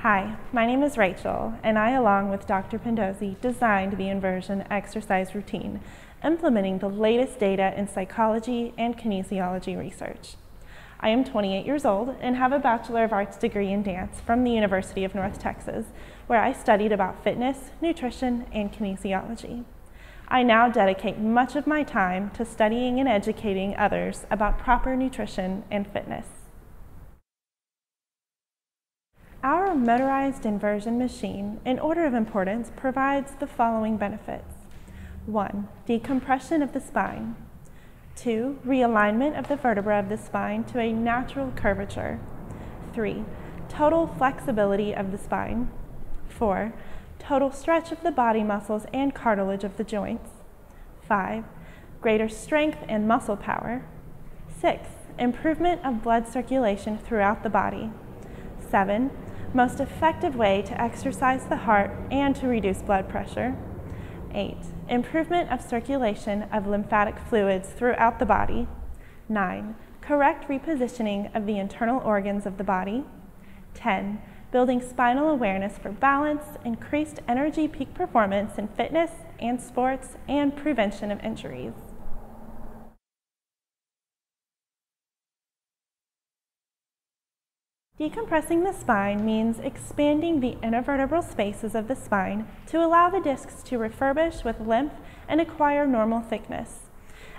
Hi, my name is Rachel, and I, along with Dr. Pendozzi, designed the Inversion exercise routine, implementing the latest data in psychology and kinesiology research. I am 28 years old and have a Bachelor of Arts degree in dance from the University of North Texas, where I studied about fitness, nutrition, and kinesiology. I now dedicate much of my time to studying and educating others about proper nutrition and fitness. Our motorized inversion machine, in order of importance, provides the following benefits. 1. Decompression of the spine. 2. Realignment of the vertebra of the spine to a natural curvature. 3. Total flexibility of the spine. 4. Total stretch of the body muscles and cartilage of the joints. 5. Greater strength and muscle power. 6. Improvement of blood circulation throughout the body. 7. Most effective way to exercise the heart and to reduce blood pressure. 8. Improvement of circulation of lymphatic fluids throughout the body. 9. Correct repositioning of the internal organs of the body. 10. Building spinal awareness for balance, increased energy peak performance in fitness and sports, and prevention of injuries. Decompressing the spine means expanding the intervertebral spaces of the spine to allow the discs to refurbish with lymph and acquire normal thickness.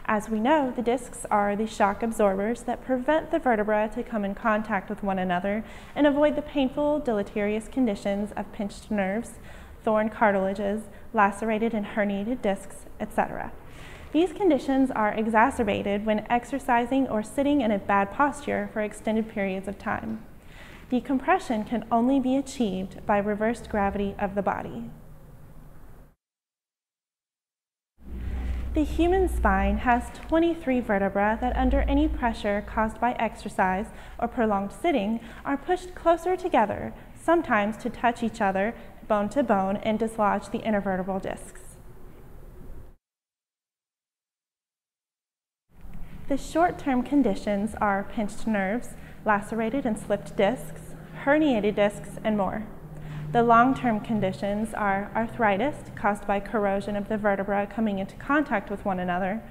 As we know, the discs are the shock absorbers that prevent the vertebrae to come in contact with one another and avoid the painful, deleterious conditions of pinched nerves, torn cartilages, lacerated and herniated discs, etc. These conditions are exacerbated when exercising or sitting in a bad posture for extended periods of time. Decompression can only be achieved by reversed gravity of the body. The human spine has 23 vertebrae that, under any pressure caused by exercise or prolonged sitting, are pushed closer together, sometimes to touch each other bone to bone and dislodge the intervertebral discs. The short-term conditions are pinched nerves, lacerated and slipped discs, herniated discs, and more. The long-term conditions are arthritis caused by corrosion of the vertebra coming into contact with one another,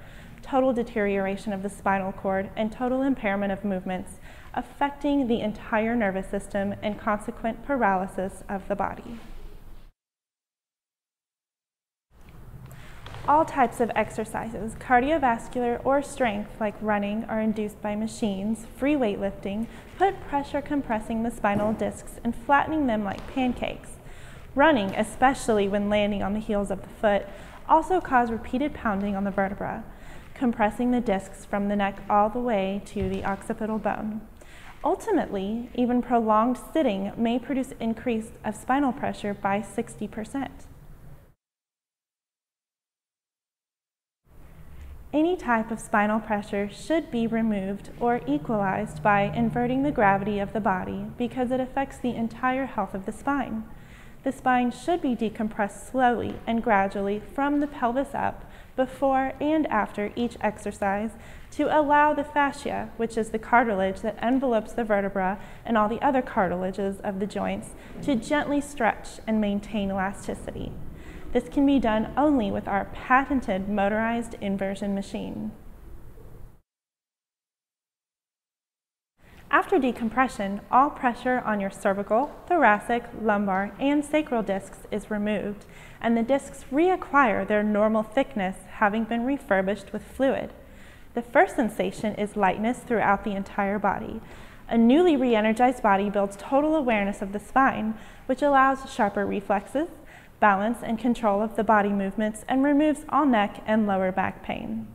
total deterioration of the spinal cord, and total impairment of movements, affecting the entire nervous system and consequent paralysis of the body. All types of exercises, cardiovascular or strength like running, are induced by machines. Free weightlifting put pressure compressing the spinal discs and flattening them like pancakes. Running, especially when landing on the heels of the foot, also cause repeated pounding on the vertebra, compressing the discs from the neck all the way to the occipital bone. Ultimately, even prolonged sitting may produce increase of spinal pressure by 60%. Any type of spinal pressure should be removed or equalized by inverting the gravity of the body because it affects the entire health of the spine. The spine should be decompressed slowly and gradually from the pelvis up before and after each exercise to allow the fascia, which is the cartilage that envelopes the vertebra and all the other cartilages of the joints, to gently stretch and maintain elasticity. This can be done only with our patented motorized inversion machine. After decompression, all pressure on your cervical, thoracic, lumbar, and sacral discs is removed, and the discs reacquire their normal thickness, having been refurbished with fluid. The first sensation is lightness throughout the entire body. A newly re-energized body builds total awareness of the spine, which allows sharper reflexes, balance and control of the body movements, and removes all neck and lower back pain.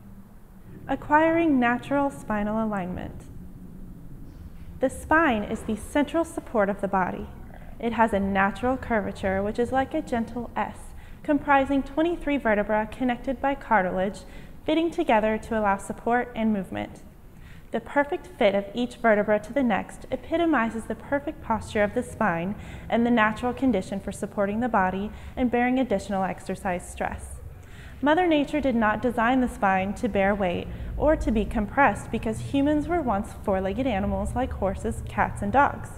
Acquiring natural spinal alignment. The spine is the central support of the body. It has a natural curvature, which is like a gentle S, comprising 23 vertebrae connected by cartilage, fitting together to allow support and movement. The perfect fit of each vertebra to the next epitomizes the perfect posture of the spine and the natural condition for supporting the body and bearing additional exercise stress. Mother Nature did not design the spine to bear weight or to be compressed because humans were once four-legged animals like horses, cats, and dogs.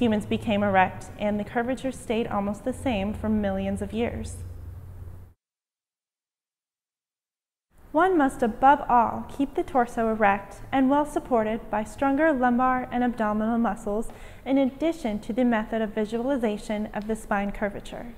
Humans became erect, and the curvature stayed almost the same for millions of years. One must above all keep the torso erect and well supported by stronger lumbar and abdominal muscles, in addition to the method of visualization of the spine curvature.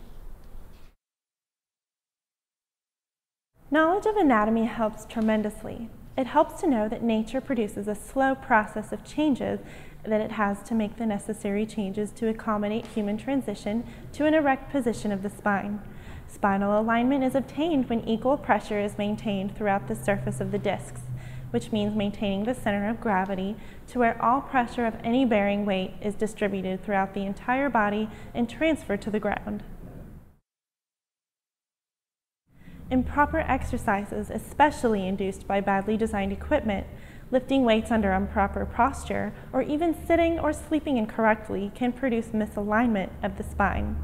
Knowledge of anatomy helps tremendously. It helps to know that nature produces a slow process of changes that it has to make the necessary changes to accommodate human transition to an erect position of the spine. Spinal alignment is obtained when equal pressure is maintained throughout the surface of the discs, which means maintaining the center of gravity to where all pressure of any bearing weight is distributed throughout the entire body and transferred to the ground. Improper exercises, especially induced by badly designed equipment, lifting weights under improper posture, or even sitting or sleeping incorrectly, can produce misalignment of the spine.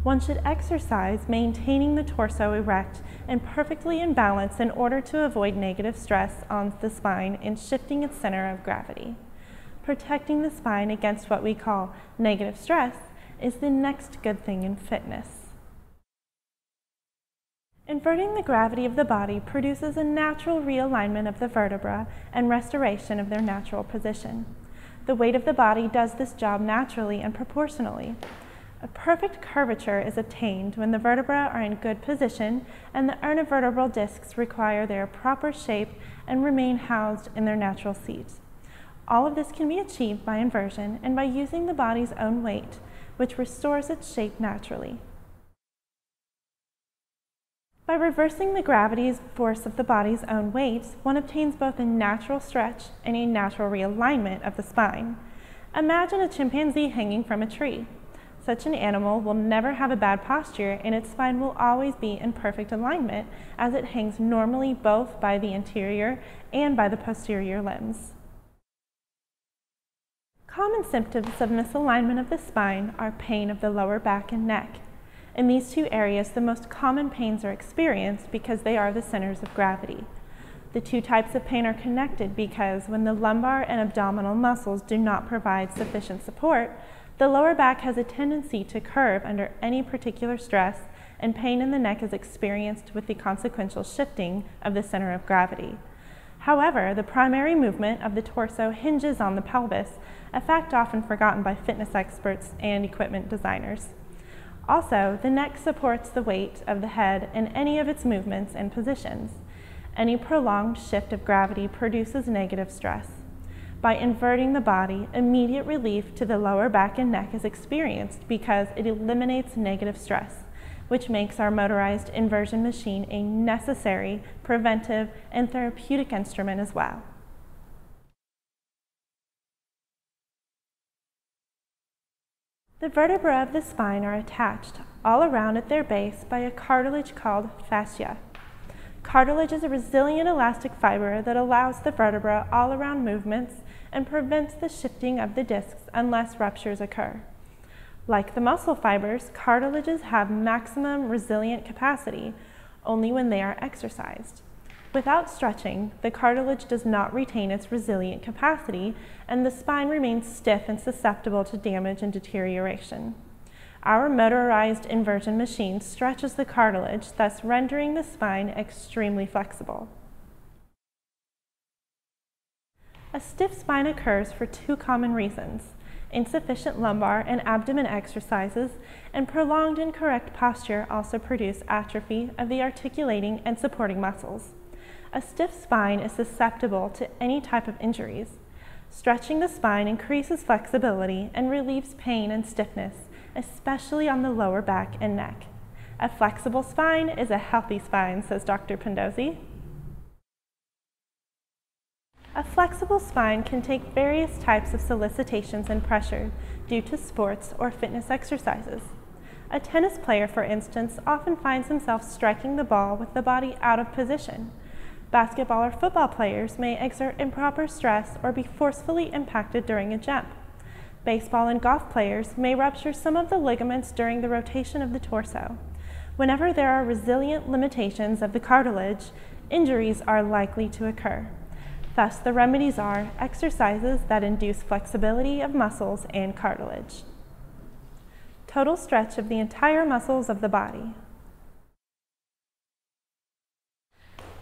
One should exercise maintaining the torso erect and perfectly in balance in order to avoid negative stress on the spine and shifting its center of gravity. Protecting the spine against what we call negative stress is the next good thing in fitness. Inverting the gravity of the body produces a natural realignment of the vertebra and restoration of their natural position. The weight of the body does this job naturally and proportionally. A perfect curvature is obtained when the vertebrae are in good position and the intervertebral discs require their proper shape and remain housed in their natural seats. All of this can be achieved by inversion and by using the body's own weight, which restores its shape naturally. By reversing the gravity's force of the body's own weight, one obtains both a natural stretch and a natural realignment of the spine. Imagine a chimpanzee hanging from a tree. Such an animal will never have a bad posture, and its spine will always be in perfect alignment as it hangs normally both by the anterior and by the posterior limbs. Common symptoms of misalignment of the spine are pain of the lower back and neck. In these two areas, the most common pains are experienced because they are the centers of gravity. The two types of pain are connected because when the lumbar and abdominal muscles do not provide sufficient support, the lower back has a tendency to curve under any particular stress, and pain in the neck is experienced with the consequential shifting of the center of gravity. However, the primary movement of the torso hinges on the pelvis, a fact often forgotten by fitness experts and equipment designers. Also, the neck supports the weight of the head in any of its movements and positions. Any prolonged shift of gravity produces negative stress. By inverting the body, immediate relief to the lower back and neck is experienced because it eliminates negative stress, which makes our motorized inversion machine a necessary, preventive, and therapeutic instrument as well. The vertebrae of the spine are attached all around at their base by a cartilage called fascia. Cartilage is a resilient elastic fiber that allows the vertebra all around movements and prevents the shifting of the discs unless ruptures occur. Like the muscle fibers, cartilages have maximum resilient capacity only when they are exercised. Without stretching, the cartilage does not retain its resilient capacity, and the spine remains stiff and susceptible to damage and deterioration. Our motorized inversion machine stretches the cartilage, thus rendering the spine extremely flexible. A stiff spine occurs for two common reasons: insufficient lumbar and abdomen exercises, and prolonged incorrect posture also produce atrophy of the articulating and supporting muscles. A stiff spine is susceptible to any type of injuries. Stretching the spine increases flexibility and relieves pain and stiffness, especially on the lower back and neck. A flexible spine is a healthy spine, says Dr. Pendozzi. A flexible spine can take various types of solicitations and pressure due to sports or fitness exercises. A tennis player, for instance, often finds himself striking the ball with the body out of position. Basketball or football players may exert improper stress or be forcefully impacted during a jump. Baseball and golf players may rupture some of the ligaments during the rotation of the torso. Whenever there are resilient limitations of the cartilage, injuries are likely to occur. Thus, the remedies are exercises that induce flexibility of muscles and cartilage. total stretch of the entire muscles of the body.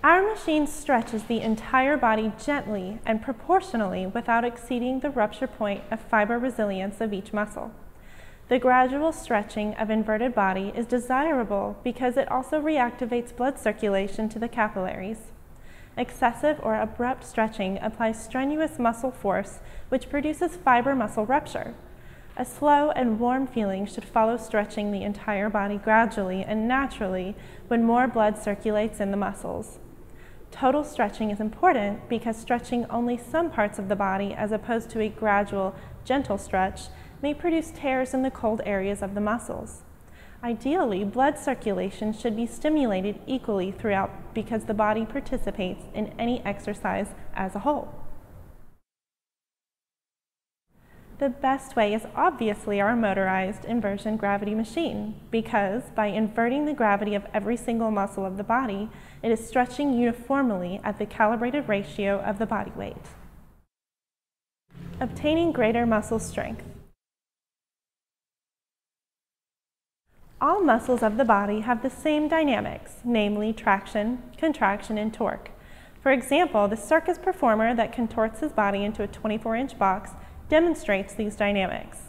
Our machine stretches the entire body gently and proportionally without exceeding the rupture point of fiber resilience of each muscle. The gradual stretching of inverted body is desirable because it also reactivates blood circulation to the capillaries. Excessive or abrupt stretching applies strenuous muscle force, which produces fiber muscle rupture. A slow and warm feeling should follow stretching the entire body gradually and naturally when more blood circulates in the muscles. Total stretching is important because stretching only some parts of the body as opposed to a gradual, gentle stretch may produce tears in the cold areas of the muscles. Ideally, blood circulation should be stimulated equally throughout because the body participates in any exercise as a whole. The best way is obviously our motorized inversion gravity machine because by inverting the gravity of every single muscle of the body, it is stretching uniformly at the calibrated ratio of the body weight. Obtaining greater muscle strength. All muscles of the body have the same dynamics, namely traction, contraction, and torque. For example, the circus performer that contorts his body into a 24-inch box demonstrates these dynamics.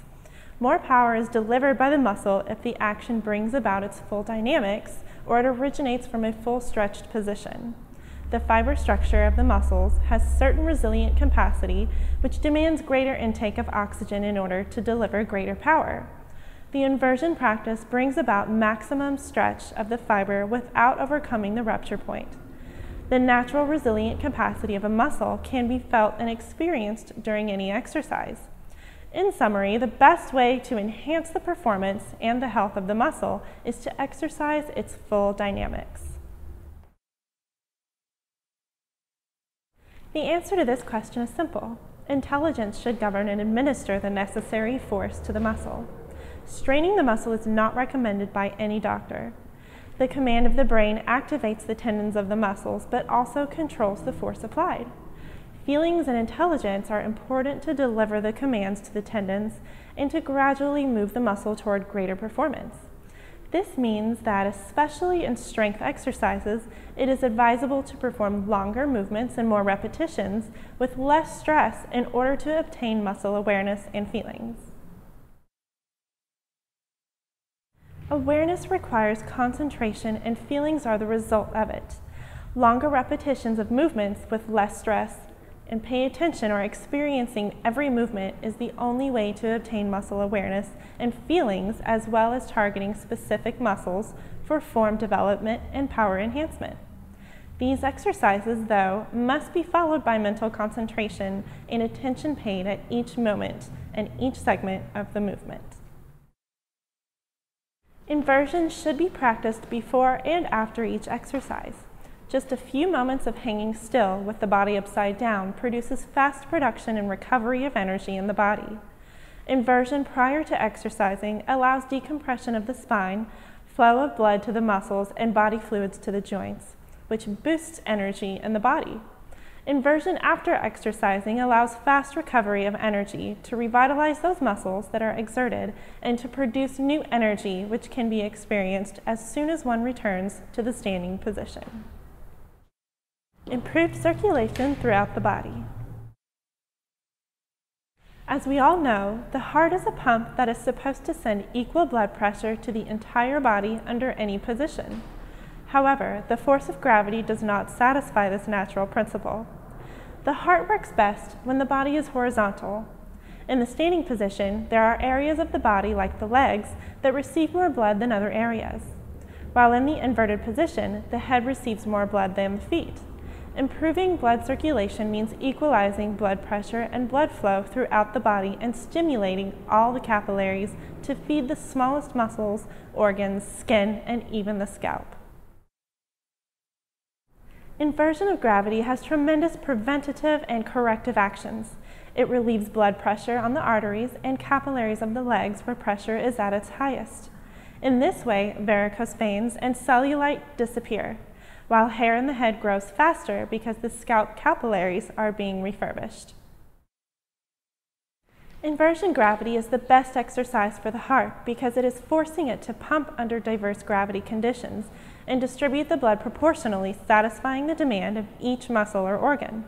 More power is delivered by the muscle if the action brings about its full dynamics or it originates from a full stretched position. The fiber structure of the muscles has certain resilient capacity which demands greater intake of oxygen in order to deliver greater power. The inversion practice brings about maximum stretch of the fiber without overcoming the rupture point. The natural resilient capacity of a muscle can be felt and experienced during any exercise. In summary, the best way to enhance the performance and the health of the muscle is to exercise its full dynamics. The answer to this question is simple. Intelligence should govern and administer the necessary force to the muscle. Straining the muscle is not recommended by any doctor. The command of the brain activates the tendons of the muscles, but also controls the force applied. Feelings and intelligence are important to deliver the commands to the tendons and to gradually move the muscle toward greater performance. This means that, especially in strength exercises, it is advisable to perform longer movements and more repetitions with less stress in order to obtain muscle awareness and feelings. Awareness requires concentration and feelings are the result of it. Longer repetitions of movements with less stress and pay attention or experiencing every movement is the only way to obtain muscle awareness and feelings as well as targeting specific muscles for form development and power enhancement. These exercises, though, must be followed by mental concentration and attention paid at each moment and each segment of the movement. Inversion should be practiced before and after each exercise. Just a few moments of hanging still with the body upside down produces fast production and recovery of energy in the body. Inversion prior to exercising allows decompression of the spine, flow of blood to the muscles, and body fluids to the joints, which boosts energy in the body. Inversion after exercising allows fast recovery of energy to revitalize those muscles that are exerted and to produce new energy which can be experienced as soon as one returns to the standing position. Improved circulation throughout the body. As we all know, the heart is a pump that is supposed to send equal blood pressure to the entire body under any position. However, the force of gravity does not satisfy this natural principle. The heart works best when the body is horizontal. In the standing position, there are areas of the body, like the legs, that receive more blood than other areas. While in the inverted position, the head receives more blood than the feet. Improving blood circulation means equalizing blood pressure and blood flow throughout the body and stimulating all the capillaries to feed the smallest muscles, organs, skin, and even the scalp. Inversion of gravity has tremendous preventative and corrective actions. It relieves blood pressure on the arteries and capillaries of the legs where pressure is at its highest. In this way, varicose veins and cellulite disappear, while hair in the head grows faster because the scalp capillaries are being refurbished. Inversion gravity is the best exercise for the heart because it is forcing it to pump under diverse gravity conditions and distribute the blood proportionally, satisfying the demand of each muscle or organ.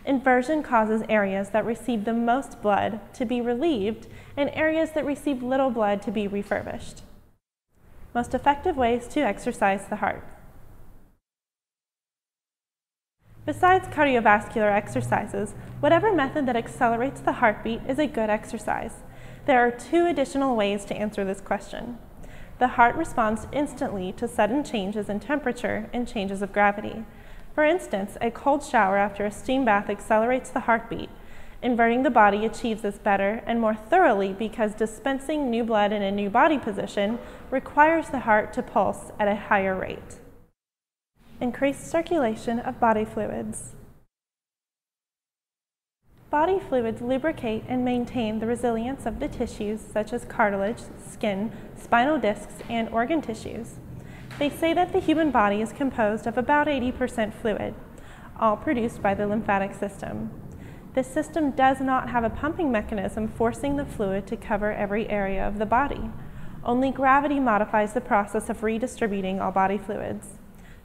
Inversion causes areas that receive the most blood to be relieved and areas that receive little blood to be refurbished. Most effective ways to exercise the heart. Besides cardiovascular exercises, whatever method that accelerates the heartbeat is a good exercise. There are 2 additional ways to answer this question. The heart responds instantly to sudden changes in temperature and changes of gravity. For instance, a cold shower after a steam bath accelerates the heartbeat. Inverting the body achieves this better and more thoroughly because dispensing new blood in a new body position requires the heart to pulse at a higher rate. Increased circulation of body fluids. Body fluids lubricate and maintain the resilience of the tissues such as cartilage, skin, spinal discs, and organ tissues. They say that the human body is composed of about 80% fluid, all produced by the lymphatic system. This system does not have a pumping mechanism forcing the fluid to cover every area of the body. Only gravity modifies the process of redistributing all body fluids.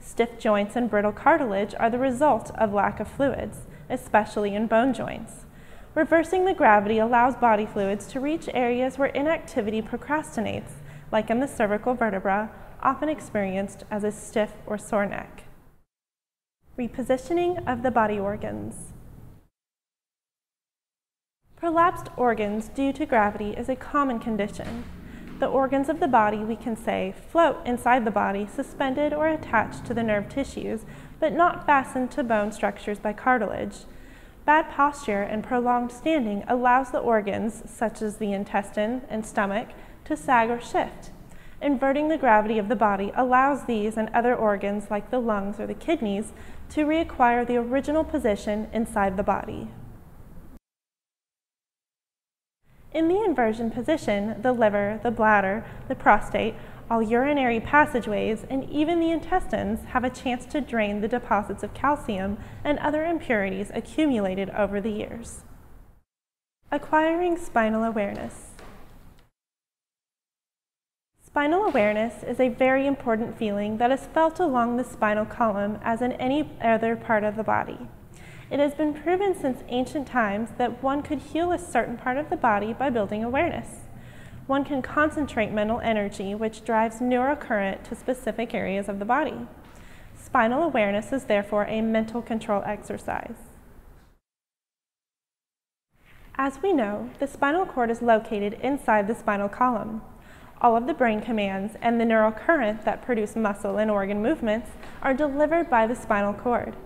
Stiff joints and brittle cartilage are the result of lack of fluids, especially in bone joints. Reversing the gravity allows body fluids to reach areas where inactivity procrastinates, like in the cervical vertebra, often experienced as a stiff or sore neck. Repositioning of the body organs. Prolapsed organs due to gravity is a common condition. The organs of the body, we can say, float inside the body, suspended or attached to the nerve tissues, but not fastened to bone structures by cartilage. Bad posture and prolonged standing allows the organs, such as the intestine and stomach, to sag or shift. Inverting the gravity of the body allows these and other organs, like the lungs or the kidneys, to reacquire the original position inside the body. In the inversion position, the liver, the bladder, the prostate, all urinary passageways, and even the intestines have a chance to drain the deposits of calcium and other impurities accumulated over the years. Acquiring spinal awareness. Spinal awareness is a very important feeling that is felt along the spinal column as in any other part of the body. It has been proven since ancient times that one could heal a certain part of the body by building awareness. One can concentrate mental energy, which drives neurocurrent to specific areas of the body. Spinal awareness is therefore a mental control exercise. As we know, the spinal cord is located inside the spinal column. All of the brain commands and the neural current that produce muscle and organ movements are delivered by the spinal cord.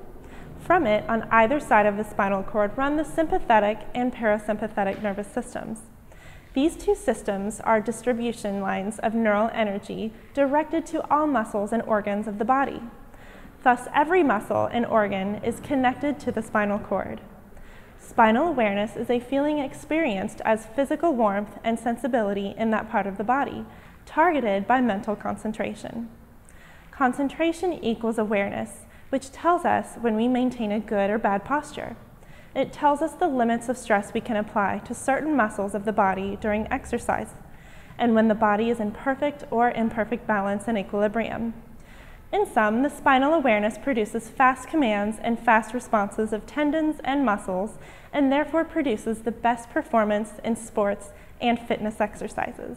From it, on either side of the spinal cord, run the sympathetic and parasympathetic nervous systems. These 2 systems are distribution lines of neural energy directed to all muscles and organs of the body. Thus, every muscle and organ is connected to the spinal cord. Spinal awareness is a feeling experienced as physical warmth and sensibility in that part of the body, targeted by mental concentration. Concentration equals awareness, which tells us when we maintain a good or bad posture. It tells us the limits of stress we can apply to certain muscles of the body during exercise, and when the body is in perfect or imperfect balance and equilibrium. In sum, the spinal awareness produces fast commands and fast responses of tendons and muscles, and therefore produces the best performance in sports and fitness exercises.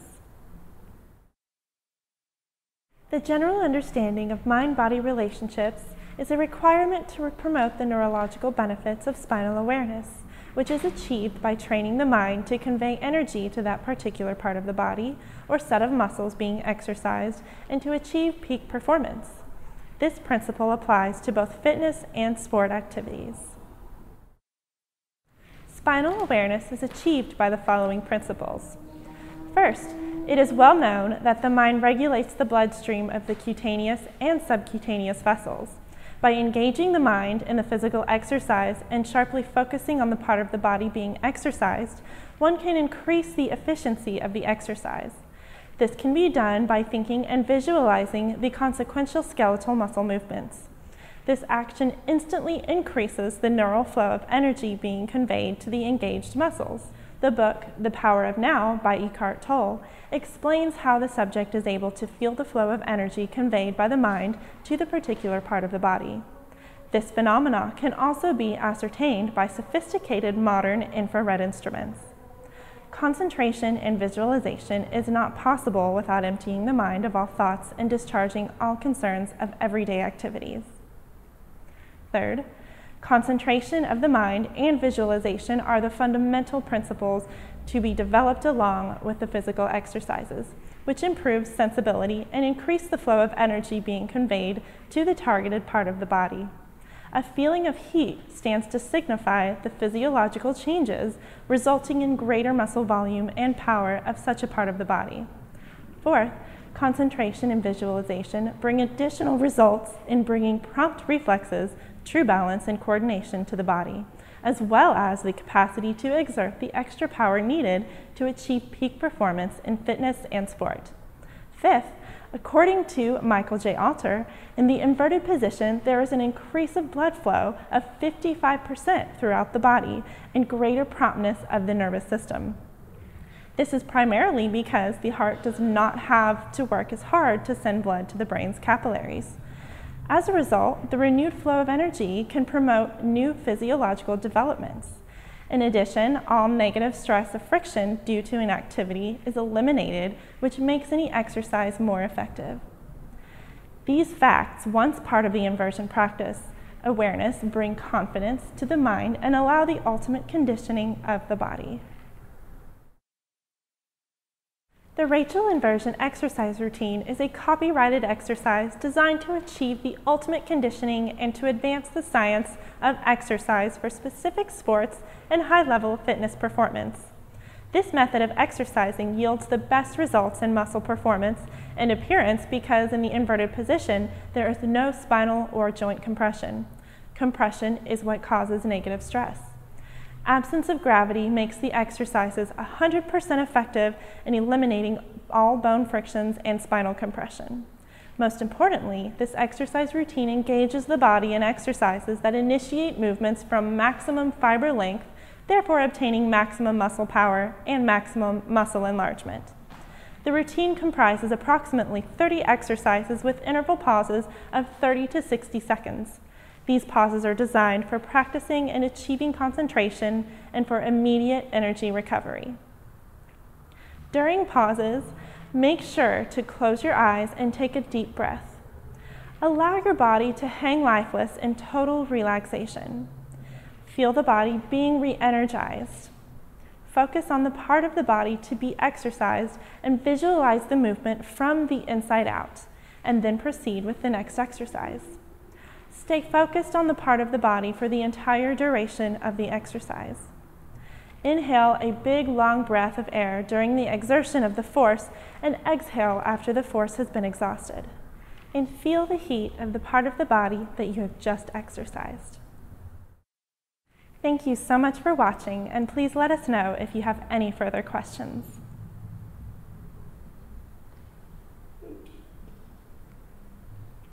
The general understanding of mind-body relationships is a requirement to promote the neurological benefits of spinal awareness, which is achieved by training the mind to convey energy to that particular part of the body or set of muscles being exercised and to achieve peak performance. This principle applies to both fitness and sport activities. Spinal awareness is achieved by the following principles. First, it is well known that the mind regulates the bloodstream of the cutaneous and subcutaneous vessels. By engaging the mind in the physical exercise and sharply focusing on the part of the body being exercised, one can increase the efficiency of the exercise. This can be done by thinking and visualizing the consequential skeletal muscle movements. This action instantly increases the neural flow of energy being conveyed to the engaged muscles, The book, The Power of Now by Eckhart Tolle, explains how the subject is able to feel the flow of energy conveyed by the mind to the particular part of the body. This phenomena can also be ascertained by sophisticated modern infrared instruments. Concentration and visualization is not possible without emptying the mind of all thoughts and discharging all concerns of everyday activities. Third, concentration of the mind and visualization are the fundamental principles to be developed along with the physical exercises, which improves sensibility and increase the flow of energy being conveyed to the targeted part of the body. A feeling of heat stands to signify the physiological changes resulting in greater muscle volume and power of such a part of the body. Fourth, concentration and visualization bring additional results in bringing prompt reflexes, true balance, and coordination to the body, as well as the capacity to exert the extra power needed to achieve peak performance in fitness and sport. Fifth, according to Michael J. Alter, in the inverted position, there is an increase of blood flow of 55% throughout the body and greater promptness of the nervous system. This is primarily because the heart does not have to work as hard to send blood to the brain's capillaries. As a result, the renewed flow of energy can promote new physiological developments. In addition, all negative stress of friction due to inactivity is eliminated, which makes any exercise more effective. These facts, once part of the inversion practice awareness, bring confidence to the mind and allow the ultimate conditioning of the body. The Rachael inversion exercise routine is a copyrighted exercise designed to achieve the ultimate conditioning and to advance the science of exercise for specific sports and high-level fitness performance. This method of exercising yields the best results in muscle performance and appearance because in the inverted position, there is no spinal or joint compression. Compression is what causes negative stress. Absence of gravity makes the exercises 100% effective in eliminating all bone frictions and spinal compression. Most importantly, this exercise routine engages the body in exercises that initiate movements from maximum fiber length, therefore obtaining maximum muscle power and maximum muscle enlargement. The routine comprises approximately 30 exercises with interval pauses of 30 to 60 seconds. These pauses are designed for practicing and achieving concentration and for immediate energy recovery. During pauses, make sure to close your eyes and take a deep breath. Allow your body to hang lifeless in total relaxation. Feel the body being re-energized. Focus on the part of the body to be exercised and visualize the movement from the inside out, and then proceed with the next exercise. Stay focused on the part of the body for the entire duration of the exercise. Inhale a big, long breath of air during the exertion of the force and exhale after the force has been exhausted. And feel the heat of the part of the body that you have just exercised. Thank you so much for watching, and please let us know if you have any further questions.